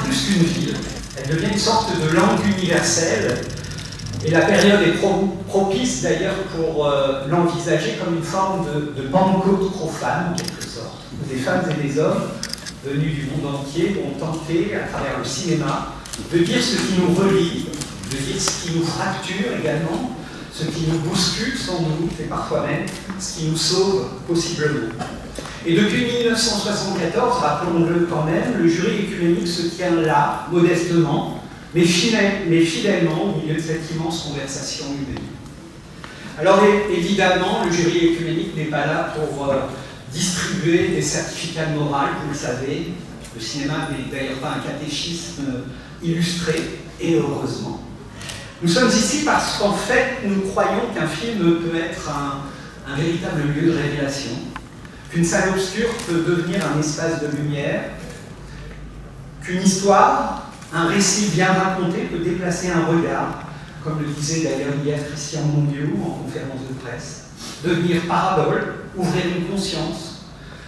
Plus qu'une ville, elle devient une sorte de langue universelle, et la période est propice d'ailleurs pour l'envisager comme une forme de Pentecôte profane, en quelque sorte, où des femmes et des hommes venus du monde entier vont tenter, à travers le cinéma, de dire ce qui nous relie, de dire ce qui nous fracture également, ce qui nous bouscule sans doute, et parfois même ce qui nous sauve possiblement. Et depuis 1974, rappelons-le quand même, le jury écuménique se tient là, modestement, mais fidèlement au milieu de cette immense conversation humaine. Alors évidemment, le jury écuménique n'est pas là pour distribuer des certificats de morale, vous le savez. Le cinéma n'est d'ailleurs pas un catéchisme illustré, et heureusement. Nous sommes ici parce qu'en fait, nous croyons qu'un film peut être un véritable lieu de révélation, qu'une salle obscure peut devenir un espace de lumière, qu'une histoire, un récit bien raconté peut déplacer un regard, comme le disait d'ailleurs hier Christian Monbiot en conférence de presse, devenir parabole, ouvrir une conscience,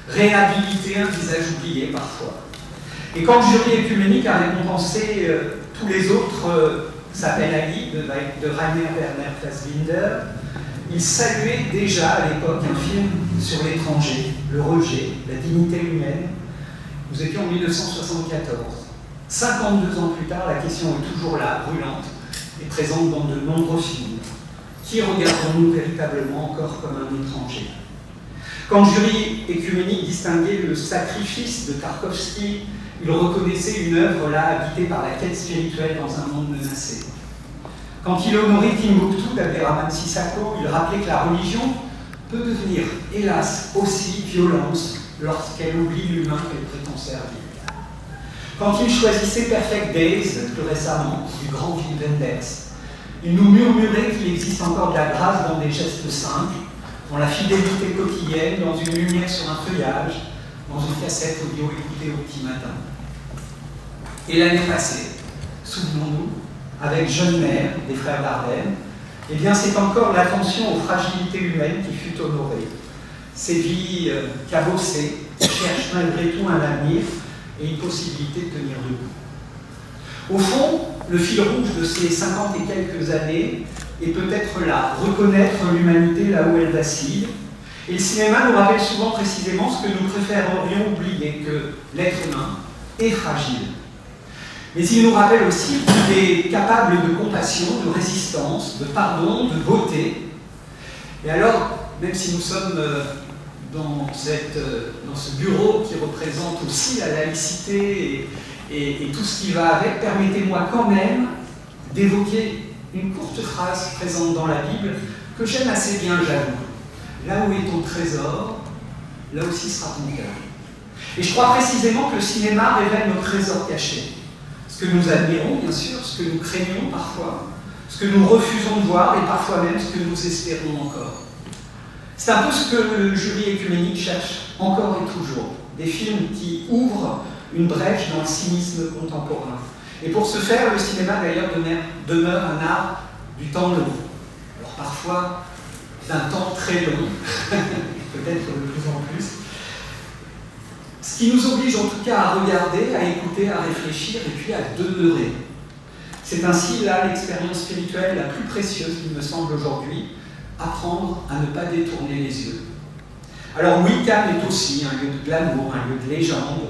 réhabiliter un visage oublié parfois. Et quand le jury écuménique a récompensé tous les autres s'appelle Ali de Rainer Werner Fassbinder, il saluait déjà à l'époque un film sur l'étranger, le rejet, la dignité humaine. Nous étions en 1974. 52 ans plus tard, la question est toujours là, brûlante, et présente dans de nombreux films. Qui regardons-nous véritablement encore comme un étranger? Quand le jury écuménique distinguait le sacrifice de Tarkovsky, il reconnaissait une œuvre là habitée par la quête spirituelle dans un monde menacé. Quand il honorait Timbuktu d'Abderrahmane Sissako, il rappelait que la religion peut devenir, hélas, aussi violence lorsqu'elle oublie l'humain qu'elle prétend servir. Quand il choisissait Perfect Days, plus récemment, du grand Wim Wenders, il nous murmurait qu'il existe encore de la grâce dans des gestes simples, dans la fidélité quotidienne, dans une lumière sur un feuillage, dans une cassette audio écoutée au petit matin. Et l'année passée, souvenons-nous, avec Jeune Mère, des frères Dardenne, eh bien c'est encore l'attention aux fragilités humaines qui fut honorée. Ces vies cabossées cherchent malgré tout un avenir et une possibilité de tenir debout. Au fond, le fil rouge de ces 50 et quelques années est peut-être là, reconnaître l'humanité là où elle vacille. Et le cinéma nous rappelle souvent précisément ce que nous préférerions oublier, que l'être humain est fragile. Mais il nous rappelle aussi qu'il est capable de compassion, de résistance, de pardon, de beauté. Et alors, même si nous sommes dans ce bureau qui représente aussi la laïcité et tout ce qui va avec, permettez-moi quand même d'évoquer une courte phrase présente dans la Bible que j'aime assez bien, j'avoue. Là où est ton trésor, là aussi sera ton cœur. Et je crois précisément que le cinéma révèle nos trésors cachés. Ce que nous admirons, bien sûr, ce que nous craignons parfois, ce que nous refusons de voir et parfois même ce que nous espérons encore. C'est un peu ce que le jury écuménique cherche encore et toujours. Des films qui ouvrent une brèche dans le cynisme contemporain. Et pour ce faire, le cinéma d'ailleurs demeure un art du temps long. Alors parfois d'un temps très long, peut-être de plus en plus. Ce qui nous oblige en tout cas à regarder, à écouter, à réfléchir et puis à demeurer. C'est ainsi là l'expérience spirituelle la plus précieuse, il me semble aujourd'hui, apprendre à ne pas détourner les yeux. Alors oui, Cannes est aussi un lieu de glamour, un lieu de légende,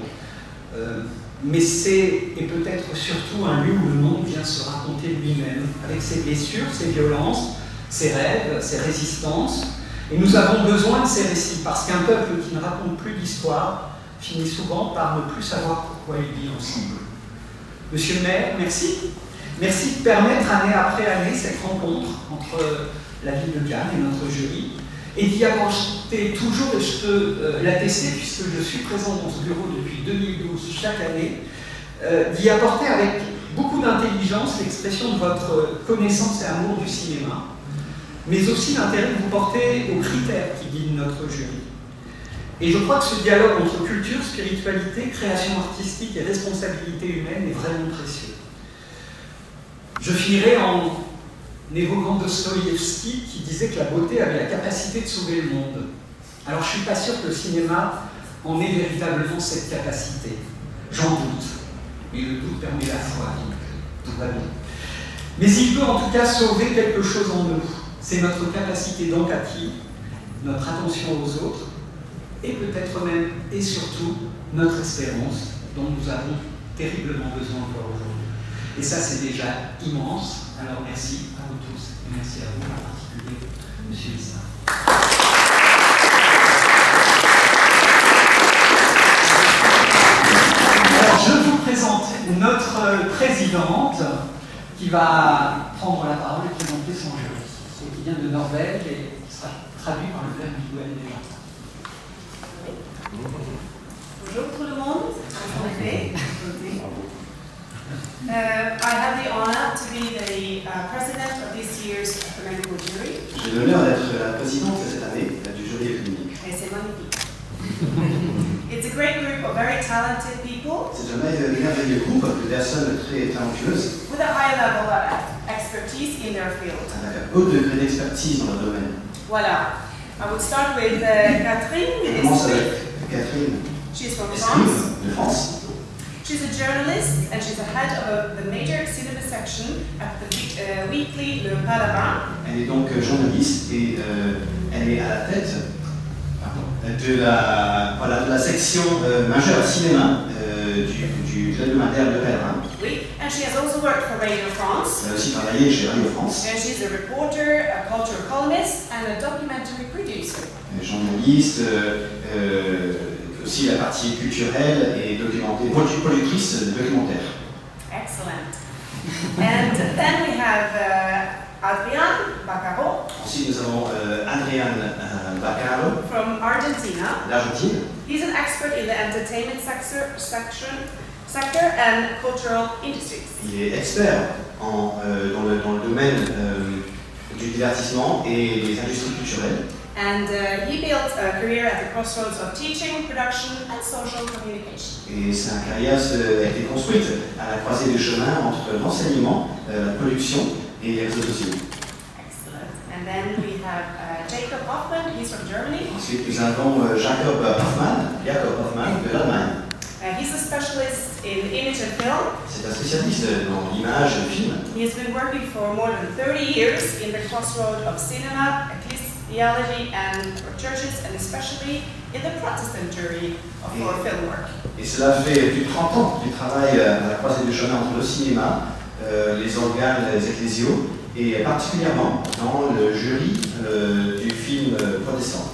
mais c'est, et peut-être surtout, un lieu où le monde vient se raconter lui-même, avec ses blessures, ses violences, ses rêves, ses résistances. Et nous avons besoin de ces récits, parce qu'un peuple qui ne raconte plus d'histoire finit souvent par ne plus savoir pourquoi il vit ensemble. Monsieur le maire, merci. Merci de permettre année après année cette rencontre entre la ville de Cannes et notre jury, et d'y apporter toujours, et je peux l'attester puisque je suis présent dans ce bureau depuis 2012 chaque année, d'y apporter avec beaucoup d'intelligence l'expression de votre connaissance et amour du cinéma, mais aussi l'intérêt que vous portez aux critères qui guident notre jury. Et je crois que ce dialogue entre culture, spiritualité, création artistique et responsabilité humaine est vraiment précieux. Je finirai en n'évoquant Dostoïevski qui disait que la beauté avait la capacité de sauver le monde. Alors je ne suis pas sûr que le cinéma en ait véritablement cette capacité. J'en doute. Et le doute permet la foi, donc tout va bien. Mais il peut en tout cas sauver quelque chose en nous. C'est notre capacité d'empathie, notre attention aux autres, et peut-être même et surtout notre espérance dont nous avons terriblement besoin encore aujourd'hui. Et ça, c'est déjà immense. Alors merci à vous tous et merci à vous en particulier, Monsieur Lissa. Alors je vous présente notre présidente qui va prendre la parole et présenter son jury, qui vient de Norvège et qui sera traduit par le père Miguel déjà. Bonjour tout le monde, enchanté. I have the honor to be the president of this year's ecumenical jury. J'ai l'honneur d'être la présidente cette année du jury œcuménique. Et c'est magnifique. It's a great group of very talented people. C'est un merveilleux groupe de personnes très talentueuses With a high level of expertise in their field. avec un haut degré d'expertise dans leur domaine. Voilà. I would start with Catherine. On commence avec Catherine She's from Escrive France. de France. She's a journalist and she's the head of the major cinema section at the weekly Le Palavin. Elle est donc journaliste et elle est à la tête de la section majeure cinéma du hebdomadaire Le Palavin. Oui, and she has also worked for Radio France. Elle a aussi travaillé chez Radio France. And she's a reporter, a cultural columnist, and a documentary producer. Journaliste, aussi la partie culturelle et productrice de documentaires. Excellent. And then we have Adrián Baccaro Ensuite, nous avons Adrián Baccaro from Argentina. d'Argentine. He's an expert in the entertainment sector and cultural industries. Il est expert dans le domaine du divertissement et des industries culturelles. And he built a career at the crossroads of teaching, production, and social communication. Et sa carrière a été construite à la croisée des chemins entre l'enseignement, la production et les réseaux sociaux. Excellent. And then we have Jacob Hoffman, he's from Germany. Ensuite, nous avons Jacob Hoffman de l'Allemagne. He's a specialist in image and film. C'est un spécialiste dans l'image et le film. He has been working for more than 30 years in the crossroad of cinema, ecclesiology, and churches, and especially in the Protestant jury for film work. Et cela fait plus de 30 ans qu'il travaille à la croisée du chemin entre le cinéma, les organes ecclésiaux, et particulièrement dans le jury du film protestant.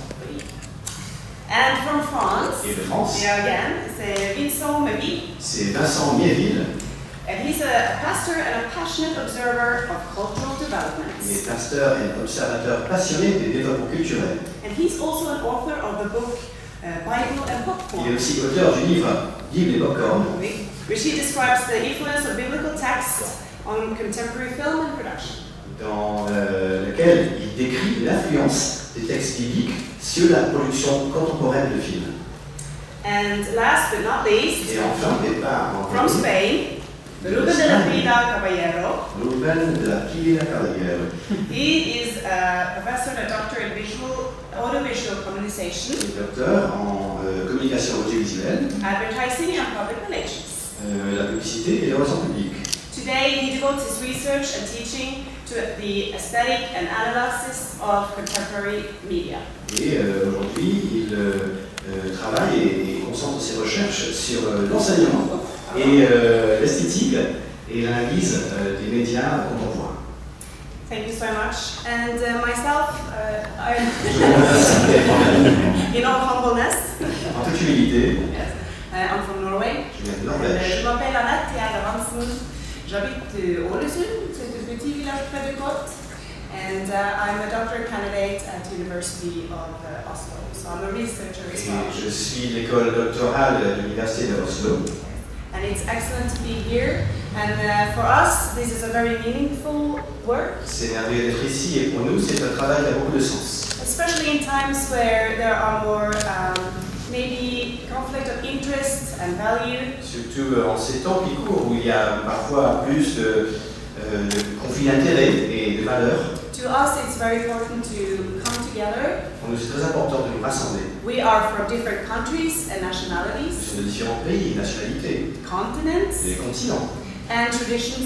And from France, Et de France, here again, c'est Vincent Meville. c'est Vincent Miéville. And he's a pastor and a passionate observer of cultural Il developments. est pasteur et observateur passionné des développements culturels. And he's also an author of the book Bible and Il est Popcorn, aussi auteur du livre Bible et Popcorn, which he describes the influence of biblical texts on contemporary film and production. dans lequel il décrit l'influence des textes bibliques sur la production contemporaine de films. And last but not least, Et enfin, mais pas en from Spain, Ruben de la Vida Caballero. Ruben de la Vida Caballero. He is a professor and a doctor in audiovisual communication, Docteur en communication audiovisuelle, advertising and public relations. la publicité et les relations publiques. Today, he devotes his research and teaching to the aesthetic and analysis of contemporary media. Et aujourd'hui, il travaille et concentre ses recherches sur l'enseignement et l'esthétique et l'analyse des médias contemporains. Thank you so much. And myself, in all humbleness, En toute humilité, I'm from Norway. je viens de Norvège. Je m'appelle Annette Théâtre Hansen. J'habite Ålesund, c'est un petit village près de Côte. And I'm a doctorate candidate at the University of Oslo. So I'm a researcher as well. Et je suis l'école doctorale de l'Université de Oslo. And it's excellent to be here. And for us, this is a very meaningful work. C'est merveilleux d'être ici et pour nous, c'est un travail qui a beaucoup de sens. Especially in times where there are more maybe conflict of interest and value. Surtout en ces temps qui courent où il y a parfois plus de de conflits d'intérêts et de valeurs. To us, it's very important to come together. Pour nous, c'est très important de nous rassembler We are from different countries and nationalities, sur de différents pays, nationalités, continents, des continents and traditions,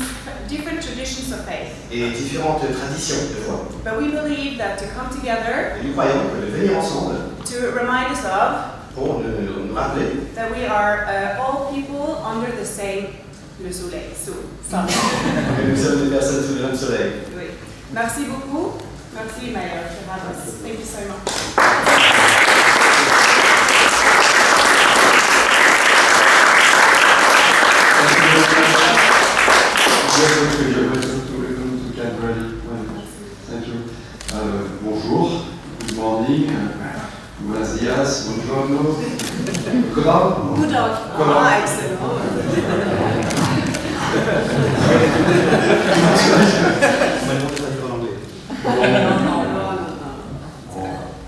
different traditions of faith. et différentes traditions de foi. But we believe that to come together, Et nous croyons que de venir ensemble to remind us of pour nous rappeler that we are all people under the same le soleil, sun. que nous sommes des personnes sous le même soleil. Oui. Merci beaucoup. Merci, Mayor. Thank you so much. Bonjour, good morning, buenos días, buongiorno. Comment? Good dog. Comment? Ah, excellent.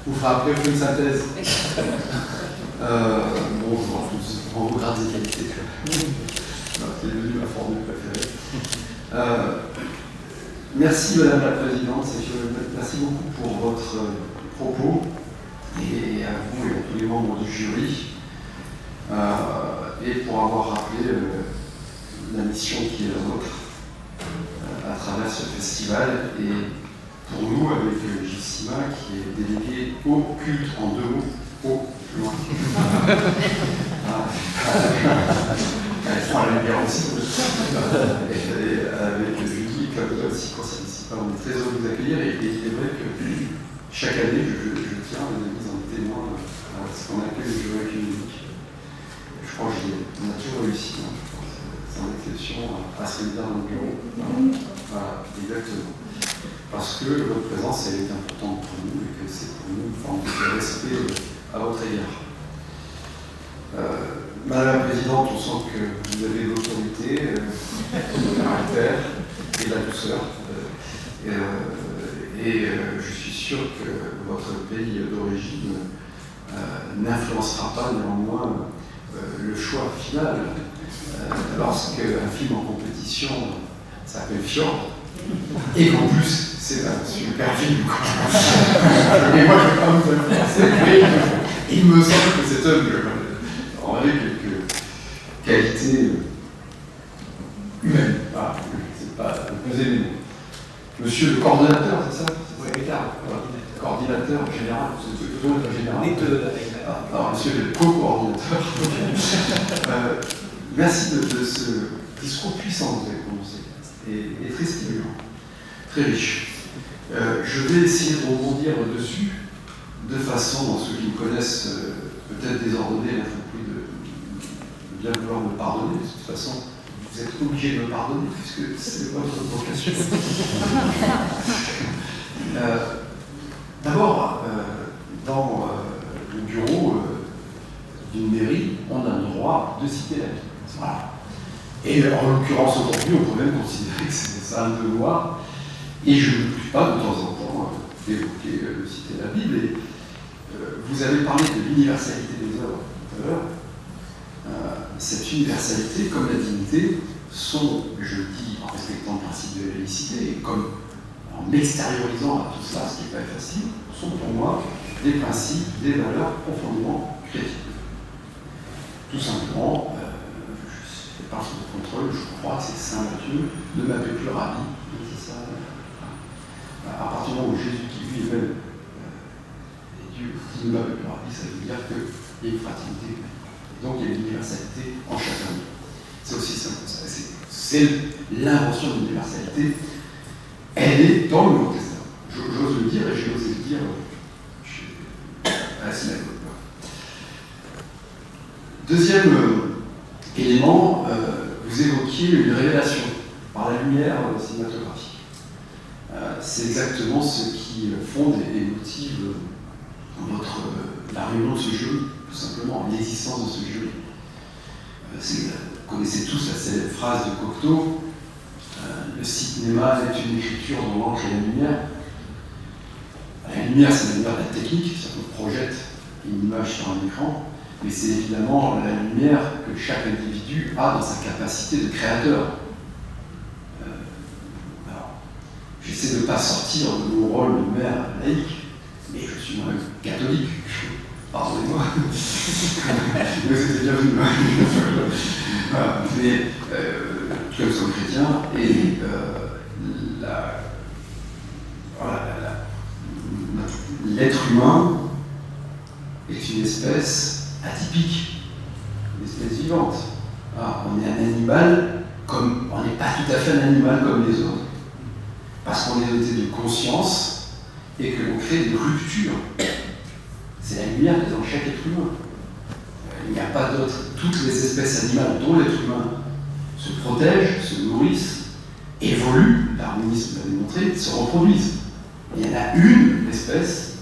Vous ferez après une synthèse. Bonjour à tous, en vos grades et qualités. C'est devenu ma formule préférée. Merci Madame la Présidente, merci beaucoup pour votre propos et à vous et à tous les membres du jury et pour avoir rappelé la mission qui est la nôtre à travers ce festival et pour nous avec Gissima qui est délégué au culte en deux mots, au plus loin. Elle prend la lumière aussi. Et avec Julie, comme toi aussi, on est très heureux de vous accueillir. Et il est vrai que chaque année, je tiens les amis en témoin à ce qu'on appelle le jury œcuménique. Je crois qu'on a toujours réussi. Hein, je pense. C'est une exception à se réunir dans le bureau. Voilà, exactement. Parce que votre présence, elle est importante pour nous et que c'est pour nous une forme de respect à votre égard. Madame la Présidente, on sent que vous avez l'autorité, le caractère et la douceur. Je suis sûr que votre pays d'origine n'influencera pas néanmoins le choix final. Lorsqu'un film en compétition s'appelle Fjord, et qu'en plus c'est un super film. Et moi je ne vais pas vous influencer, mais il me semble que cet homme aurait quelques qualités humaines. Voilà, c'est pas peser les mots. Monsieur le coordonnateur, c'est ça? Oui, coordinateur général, c'est toujours le général. Les deux. Alors, monsieur le co-coordinateur, merci de ce discours puissant que vous avez prononcé et très stimulant, très riche. Je vais essayer de rebondir dessus de façon, dans ceux qui me connaissent peut-être désordonnés, je vous prie de bien vouloir me pardonner. De toute façon, vous êtes obligé de me pardonner puisque c'est votre vocation. D'abord, dans le bureau d'une mairie, on a le droit de citer la Bible. Voilà. Et en l'occurrence, aujourd'hui, on peut même considérer que c'est ça un devoir. Et je ne m'occupe pas de temps en temps d'évoquer, de citer la Bible. Et vous avez parlé de l'universalité des œuvres tout à l'heure. Cette universalité, comme la dignité, sont, je le dis en respectant le principe de la laïcité, et comme en extériorisant à tout cela, ce qui n'est pas facile, sont pour moi des principes, des valeurs profondément chrétiennes. Tout simplement, je fais partie de contrôle, je crois que c'est Saint Matthieu, ne m'appelle plus rabbi, c'est ça. À partir du moment où Jésus qui lui est même Dieu, qui ne m'appelle plus rabbi, ça veut dire qu'il y a une fraternité. Donc il y a une universalité en chacun de nous. C'est aussi simple que ça. C'est l'invention de l'universalité. Elle est dans le Nouveau Testament. J'ose le dire et j'ai osé le dire à la synagogue. Deuxième élément, vous évoquiez une révélation par la lumière cinématographique. C'est exactement ce qui fonde et motive la réunion de ce jury, tout simplement, l'existence de ce jury. Vous connaissez tous la célèbre phrase de Cocteau, le cinéma est une écriture dont l'encre et la lumière. La lumière, c'est la lumière de la technique, ça nous projette une image sur un écran, mais c'est évidemment la lumière que chaque individu a dans sa capacité de créateur. j'essaie de ne pas sortir de mon rôle de mère laïque, mais je suis moi-même catholique. Pardonnez-moi. Mais c'était bienvenu. Voilà. Mais tout comme sommes chrétiens, et l'être humain est une espèce atypique, une espèce vivante. Alors, on est un animal, comme on n'est pas tout à fait un animal comme les autres, parce qu'on est doté de conscience et que l'on crée des ruptures. C'est la lumière qui est dans chaque être humain. Il n'y a pas d'autre. Toutes les espèces animales, dont l'être humain, se protègent, se nourrissent, évoluent, l'harmonisme l'a démontré, se reproduisent. Il y en a une espèce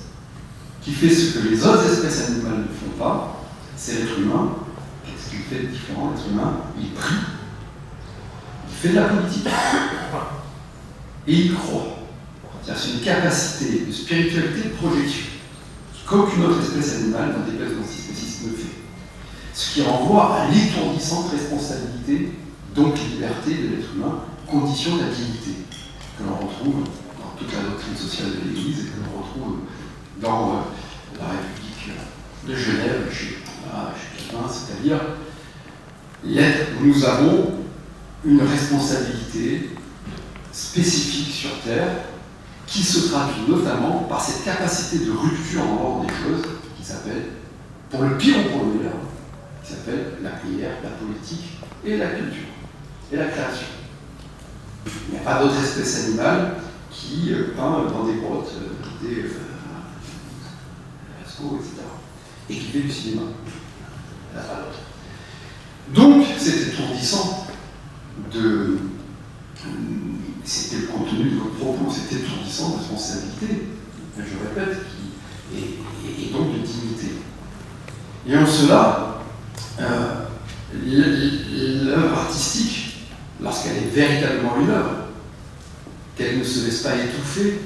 qui fait ce que les autres espèces animales ne font pas, c'est l'être humain. Qu'est-ce qu'il fait de différent, l'être humain? Il prie, il fait de la politique, et il croit. C'est une capacité de spiritualité de projection qu'aucune autre espèce animale dans des espèces spécifiques ne fait. Ce qui renvoie à l'étourdissante responsabilité, donc liberté de l'être humain, condition d'habilité, que l'on retrouve dans toute la doctrine sociale de l'Église et que l'on retrouve dans la République de Genève, chez Calvin, c'est-à-dire nous avons une responsabilité spécifique sur Terre qui se traduit notamment par cette capacité de rupture en l'ordre des choses qui s'appelle, pour le pire ou pour le meilleur, qui s'appelle la prière, la politique et la culture et la création. Il n'y a pas d'autre espèce animale qui peint dans des grottes, des Lascaux, etc. et qui fait du cinéma. Il n'y en a pas d'autre. Donc, c'est étourdissant c'était le contenu de votre propos, c'est étourdissant de responsabilité, je répète, et donc de dignité. Et en cela, l'œuvre artistique, lorsqu'elle est véritablement une œuvre, qu'elle ne se laisse pas étouffer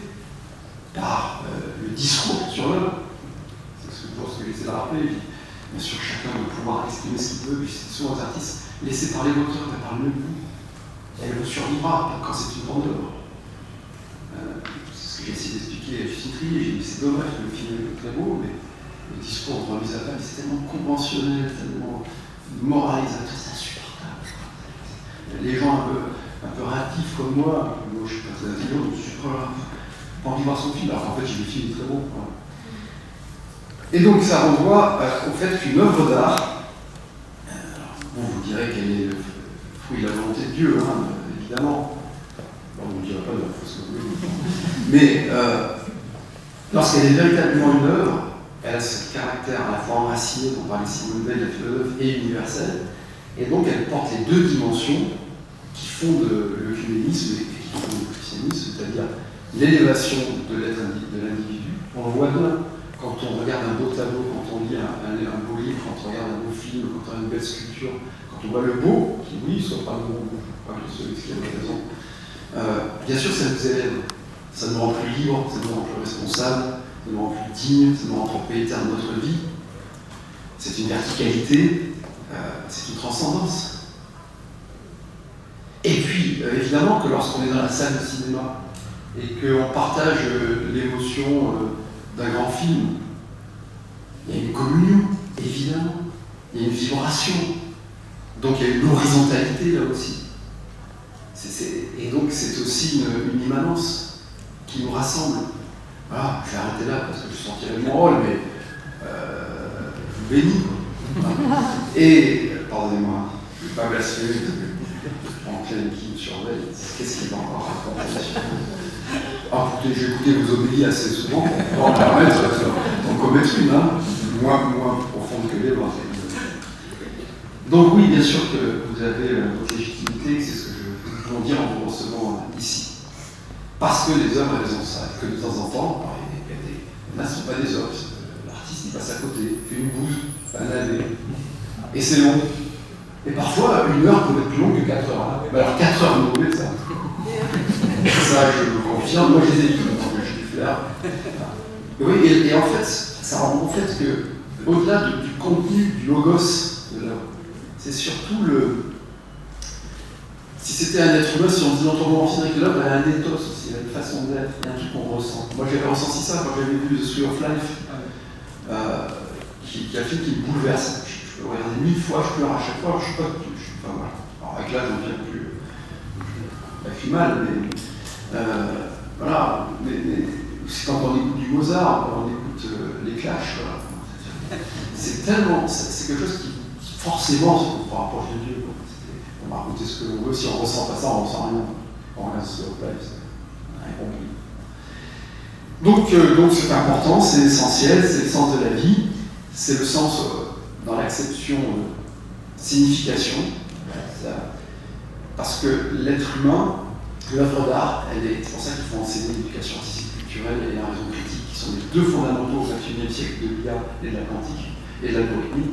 par le discours sur l'œuvre, c'est pour ce que j'essaie de rappeler, bien sûr chacun doit pouvoir exprimer ce qu'il veut, puis c'est souvent les artistes, laissez parler l'auteur, elle parle mieux que vous. Elle vous survivra quand c'est une grande œuvre. C'est ce que j'ai essayé d'expliquer à Justine Trier. J'ai dit c'est dommage que le film est très beau, mais le discours de remise à table, c'est tellement conventionnel, tellement moralisateur, c'est insupportable. Les gens un peu réactifs comme moi je suis pas très intelligent, donc je suis pas envie de voir son film, alors qu'en fait j'ai le film est très bon. Voilà. Et donc ça renvoie au fait qu'une œuvre d'art, vous direz qu'elle est fruit de la volonté de Dieu, évidemment. Bon, on ne dirait pas de la fausse que vous voulez. Mais lorsqu'elle est véritablement une œuvre, elle a ce caractère à la fois enraciné, dont parlait Simone Veil, la philosophe, et universel, et donc elle porte les deux dimensions qui font de l'œcuménisme et qui font du christianisme, c'est-à-dire l'élévation de l'être de l'individu. On le voit bien quand on regarde un beau tableau, quand on lit un beau livre, quand on regarde un beau film, quand on a une belle sculpture, quand on voit le beau, qui oui, soit pas le bon, pas celui qui a raison. Bien sûr, ça nous élève, ça nous rend plus libres, ça nous rend plus responsables, ça nous rend plus dignes, ça nous rend propriétaires de notre vie. C'est une verticalité, c'est une transcendance. Et puis, évidemment, que lorsqu'on est dans la salle de cinéma et qu'on partage l'émotion d'un grand film, il y a une communion, évidemment, il y a une vibration. Donc il y a une horizontalité là aussi. Et donc c'est aussi une immanence qui nous rassemble. Voilà, je vais arrêter là parce que je sortirai de mon rôle, mais je vous bénis. Et, pardonnez-moi, je ne vais pas blasphémer, parce que Franklin qui me surveille, qu'est-ce qu'il va encore raconter là-dessus? Écoutez, j'ai écouté vos homélies assez souvent pour pouvoir me permettre d'en commettre une, moins profonde que les vôtres. Donc oui, bien sûr que vous avez votre légitimité, c'est ce que je veux dire en vous recevant ici. Parce que les œuvres, elles ont ça, que de temps en temps, là, ce ne sont pas des œuvres, l'artiste il passe à côté, il fait une bouse, un année, et c'est long. Et parfois, une heure peut être plus longue que 4 heures. Mais alors 4 heures, vous voulez ça? Ça, je le confirme, moi je les ai vus, donc je vais faire. Oui, et en fait, ça rend en fait que, au-delà du contenu, du logos de l'œuvre, c'est surtout le. Si c'était un être humain, si on dit l'anthropomorphisme avec l'œuvre, elle a un ethos aussi. il a une façon d'être, il y a un truc qu'on ressent. Moi j'avais ressenti ça quand j'avais vu The Tree of Life, qui est un film qui me bouleverse. Je peux le regarder 1000 fois, je pleure à chaque fois, alors je suis pas. Enfin, voilà. Alors avec l'âge, on devient plus lacrymal, mais voilà. Mais c'est quand on écoute du Mozart, quand on écoute les Clash, voilà. C'est tellement. C'est quelque chose qui forcément se rapproche de Dieu. On va raconter ce que l'on veut, si on ressent pas ça, on ressent rien. On regarde ce que c'est rien compris. Donc c'est important, c'est essentiel, c'est le sens de la vie, c'est le sens dans l'acception signification. Parce que l'être humain, l'œuvre d'art, c'est pour ça qu'il faut enseigner l'éducation artistique culturelle et la raison critique, qui sont les deux fondamentaux au XXIe siècle de l'IA et de la quantique et de l'algorithmie.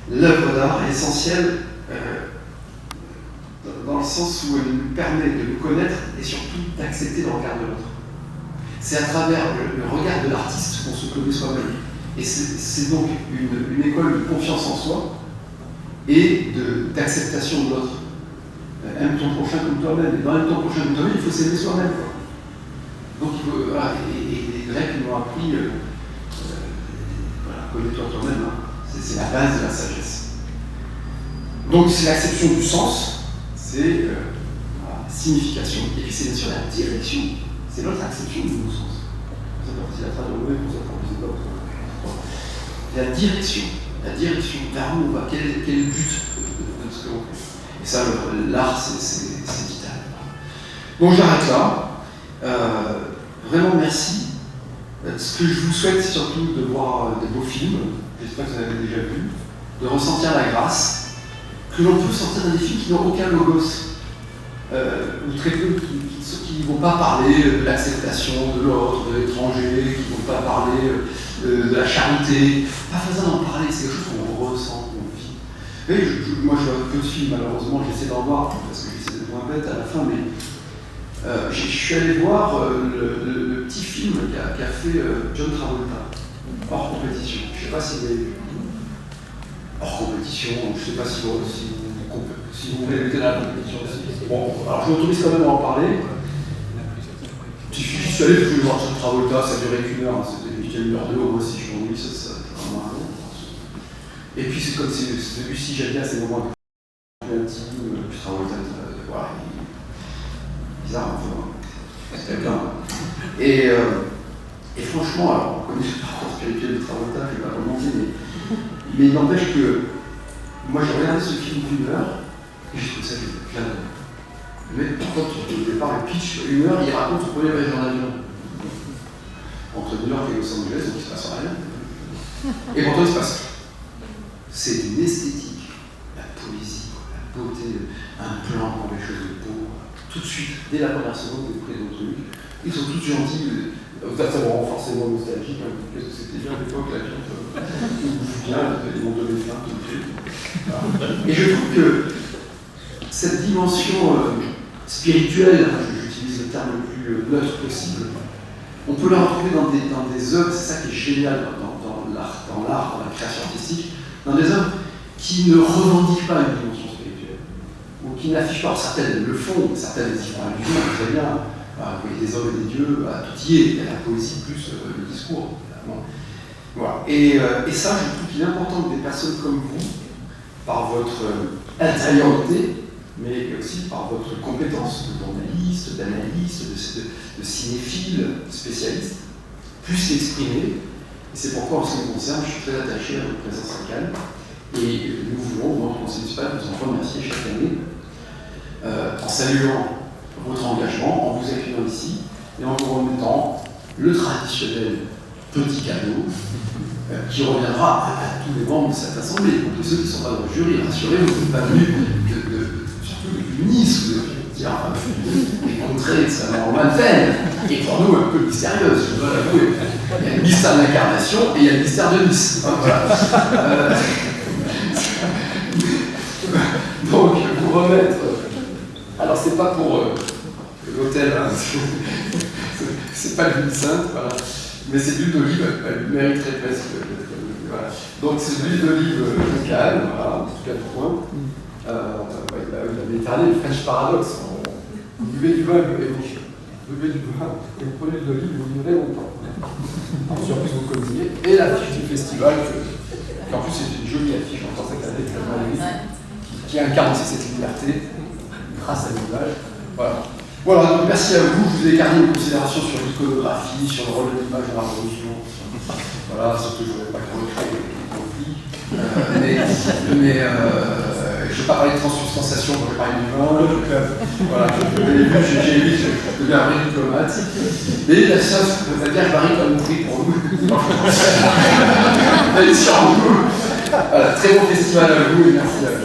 L'œuvre d'art est essentielle dans le sens où elle nous permet de nous connaître et surtout d'accepter le regard de l'autre. C'est à travers le regard de l'artiste qu'on se connaît soi-même. Et c'est donc une école de confiance en soi et d'acceptation de l'autre. Aime ton prochain comme toi-même. Et dans aimer ton prochain comme toi-même, il faut s'aimer soi-même. Donc il faut, voilà, et les Grecs nous ont appris, voilà, connais-toi toi-même. Hein. C'est la base de la sagesse. Donc c'est l'acception du sens, c'est la signification, et puis c'est bien sûr la direction. C'est notre acception du nouveau sens. Vous avez parti la traduire, vous avez parti la direction vers où on va, quel est le but de ce que l'on fait. Et ça, l'art, c'est vital. Donc j'arrête là. Vraiment merci. Ce que je vous souhaite, c'est surtout de voir des beaux films, j'espère que vous avez déjà vu, de ressentir la grâce, que l'on peut sentir dans des films qui n'ont aucun logos. Ou très peu, qui ne vont pas parler de l'acceptation de l'autre, de l'étranger, qui ne vont pas parler de la charité. Pas besoin d'en parler, c'est quelque chose qu'on ressent, qu'on vit. Moi, je vois peu de films, malheureusement, j'essaie d'en voir, parce que j'essaie d'être moins bête à la fin, mais je suis allé voir le petit film qu'a fait John Travolta, hors compétition. Je ne sais pas si vous avez vu. Hors compétition, je ne sais pas si vous voulez éviter la compétition aussi. Bon, alors je m'autorise quand même à en parler. Je suis allé, je voulais voir John Travolta, ça durait qu'1 heure, c'était 1h02, moi aussi je m'ennuie, ça vraiment long. Et puis c'est comme celui-ci, j'aime bien ces moments de intime, puis Travolta, voilà, bizarre un peu, c'est bien. Et franchement, alors on connaît le parcours spirituel de Travolta, je ne vais pas commenter, mais il n'empêche que moi j'ai regardé ce film d'1 heure, et j'ai trouvé ça génial. Le mec, par contre, au départ, il pitch 1 heure, il raconte son premier voyage en avion. Entre New York et Los Angeles, donc il ne se passe rien. Et pourtant, il se passe. C'est une esthétique, la poésie, la beauté, un plan pour les choses beaux. Tout de suite, dès la première seconde, vous prenez votre truc. Ils sont tous gentils. Ça me rend forcément nostalgique. Hein. Qu'est-ce que c'était bien à l'époque, la vie. Bien, ils m'ont donné faim tout de suite. Et je trouve que cette dimension spirituelle, j'utilise le terme le plus neutre possible, on peut la retrouver dans des œuvres, c'est ça qui est génial dans l'art, dans la création artistique, dans des œuvres qui ne revendiquent pas une dimension spirituelle, ou qui n'affichent pas, certaines le font, certaines y font allusion, très bien, vous voyez des hommes et des dieux, tout y est, il y a la poésie plus le discours. Voilà. Et ça, je trouve qu'il est important que des personnes comme vous, par votre intériorité, mais aussi par votre compétence de journaliste, d'analyste, de cinéphile, spécialiste, puissent l'exprimer. Et c'est pourquoi, en ce qui me concerne, je suis très attaché à votre présence locale. Et nous voulons, dans le conseil municipal, vous en remercier chaque année, en saluant votre engagement, en vous accueillant ici, et en vous remettant le traditionnel petit cadeau qui reviendra à tous les membres de cette assemblée. Donc ceux qui ne sont pas dans le jury, rassurez-vous, vous n'êtes pas venus surtout depuis Nice, vous avez rencontré extrêmement lointaine, et pour nous un peu mystérieuse, je dois l'avouer. Il y a le mystère de l'incarnation et il y a le mystère de Nice. Voilà. Donc vous remettre. Alors c'est pas pour l'hôtel, hein. C'est pas l'huile sainte, voilà. Mais c'est de l'huile d'olive, elle mériterait presque. Voilà. Donc c'est de l'huile d'olive locale, voilà, en tout cas du coin. La Méditerranée, le French paradoxe. Vous buvez du vin et vous buvez du vin et vous prenez de l'olive, vous vivrez longtemps. En surprise, vous connaissiez. Et l'affiche du festival, qui en plus c'est une jolie affiche, on pense cette année, qui incarne aussi cette liberté grâce à l'image. Voilà. Voilà, donc merci à vous. Je vous ai écarté une considération sur l'iconographie, sur le rôle de l'image dans la religion. Voilà, sauf que je ne voudrais pas créer des conflits. Mais je ne vais pas parler de transsubstantiation, je vais parler du vin. Voilà, j'ai vu, je deviens un vrai diplomate. Mais la science, on va dire, varie comme prix pour nous. Allez, sur vous. Voilà, très bon festival à vous et merci à vous.